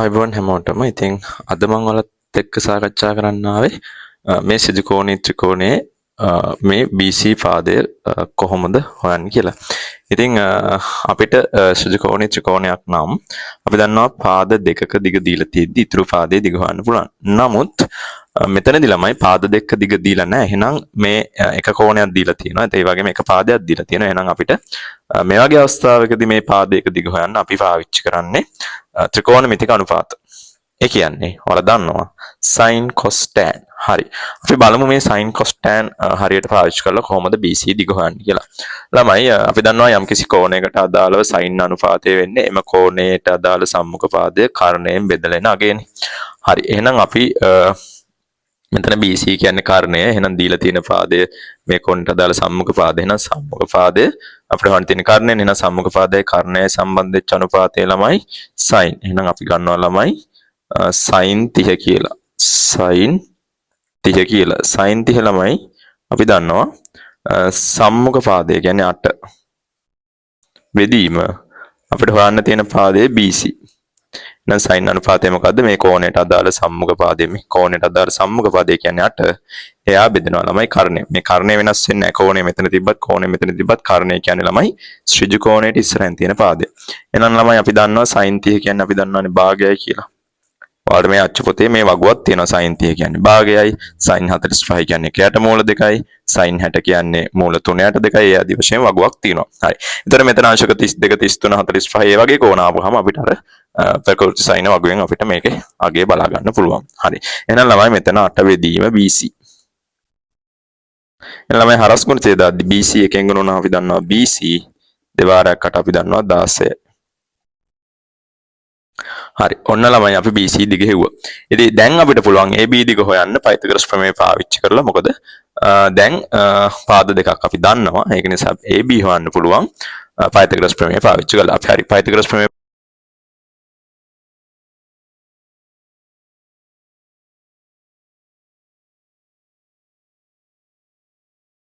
අයිබෝන් හැමෝටම ඉතින් අද මම ඔයාලත් එක්ක සාකච්ඡා කරන්න ආවේ මේ සිදුකෝණී ත්‍රිකෝණයේ මේ BC පාදය කොහොමද හොයන්නේ කියලා. ඉතින් අපිට සිදුකෝණී ත්‍රිකෝණයක් නම් අපි දන්නවා පාද දෙකක දිග දීලා තියෙද්දි ඉතුරු පාදයේ දිග හොයන්න පුළුවන්. නමුත් මෙතනදී ළමයි පාද දෙක දිග දීලා නැහැ. එහෙනම් මේ එක කෝණයක් දීලා තියෙනවා. ඒ වගේම එක පාදයක් දීලා තියෙනවා. එහෙනම් අපිට මේ වගේ අවස්ථාවකදී මේ පාදයක දිග හොයන්න අපි පාවිච්චි කරන්නේ ත්‍රිකෝණමිතික අනුපාත. ඒ කියන්නේ ඔයාලා දන්නවා sin cos tan. හරි. අපි බලමු මේ sin cos tan හරියට පාවිච්චි කරලා කොහොමද BC දිග හොයන්නේ කියලා. ළමයි අපි දන්නවා යම්කිසි කෝණයකට අදාළව sin අනුපාතය වෙන්නේ එම කෝණයට අදාළ සම්මුඛ පාදය කර්ණයෙන් බෙදලා එන අගයනේ. හරි. එහෙනම් අපි මෙතන BC කියන්නේ කර්ණය. එහෙනම් දීලා තියෙන පාදය මේ කෝණයට අදාළ සම්මුඛ පාදය. එහෙනම් සම්මුඛ පාදය අපිට හොයන්න තියෙන කර්ණයෙන්. එහෙනම් සම්මුඛ පාදයයි කර්ණයයි සම්බන්ධ වෙච්ච අනුපාතය ළමයි sin. එහෙනම් අපි ගන්නවා ළමයි sin 30 කියලා. sin 30 කියලා. sin 30 ළමයි අපි දන්නවා සම්මුඛ පාදය කියන්නේ 8. බෙදීම අපිට හොයන්න තියෙන පාදය BC. නම් sin අනුපාතය මොකද්ද? මේ කෝණයට අදාළ සම්මුඛ පාදය. මේ කෝණයට අදාළ සම්මුඛ පාදය කියන්නේ 8. එයා බෙදෙනවා ළමයි කර්ණය. මේ කර්ණය වෙනස් වෙන්නේ නැහැ. කෝණය මෙතන තිබ්බත් කෝණය මෙතන තිබ්බත් කර්ණය කියන්නේ ළමයි ඍජු කෝණයට ඉස්සරහින් තියෙන පාදය. එහෙනම් ළමයි අපි දන්නවා sin 30 කියන්නේ අපි දන්නවානේ භාගයයි කියලා. ඔයාලට මේ අච්චු පොතේ මේ වගුවක් තියෙනවා sin 30 කියන්නේ භාගයයි, sin 45 කියන්නේ 1ට මූල 2යි, sin 60 කියන්නේ මූල 3ට 2යි. ඒ ආදී වශයෙන් වගුවක් තියෙනවා. හරි. ඒතර මෙතන අංශක 32, 33, 45 ඒ වගේ කෝණ ආපුවාම අපිට අර ප්‍රකෘති sin වගුවෙන් අපිට මේකේ අගය බලා ගන්න පුළුවන්. හරි. එහෙනම් ළමයි මෙතන 8 වෙදීම BC. එහෙනම් ළමයි හරස් ගුණිතය දාද්දි BC එකෙන් ගුණනවා අපි දන්නවා BC දෙවාරයක් 8 අපි දන්නවා 16. හරි. ඔන්න ළමයි අපි BC දිග හෙව්වා. ඉතින් දැන් අපිට පුළුවන් AB දිග හොයන්න පයිතගොරස් ප්‍රමේය පාවිච්චි කරලා. මොකද දැන් පාද දෙකක් අපි දන්නවා. ඒක නිසා AB හොයන්න පුළුවන් පයිතගොරස් ප්‍රමේය පාවිච්චි කරලා. අපි හරි පයිතගොරස් ප්‍රමේය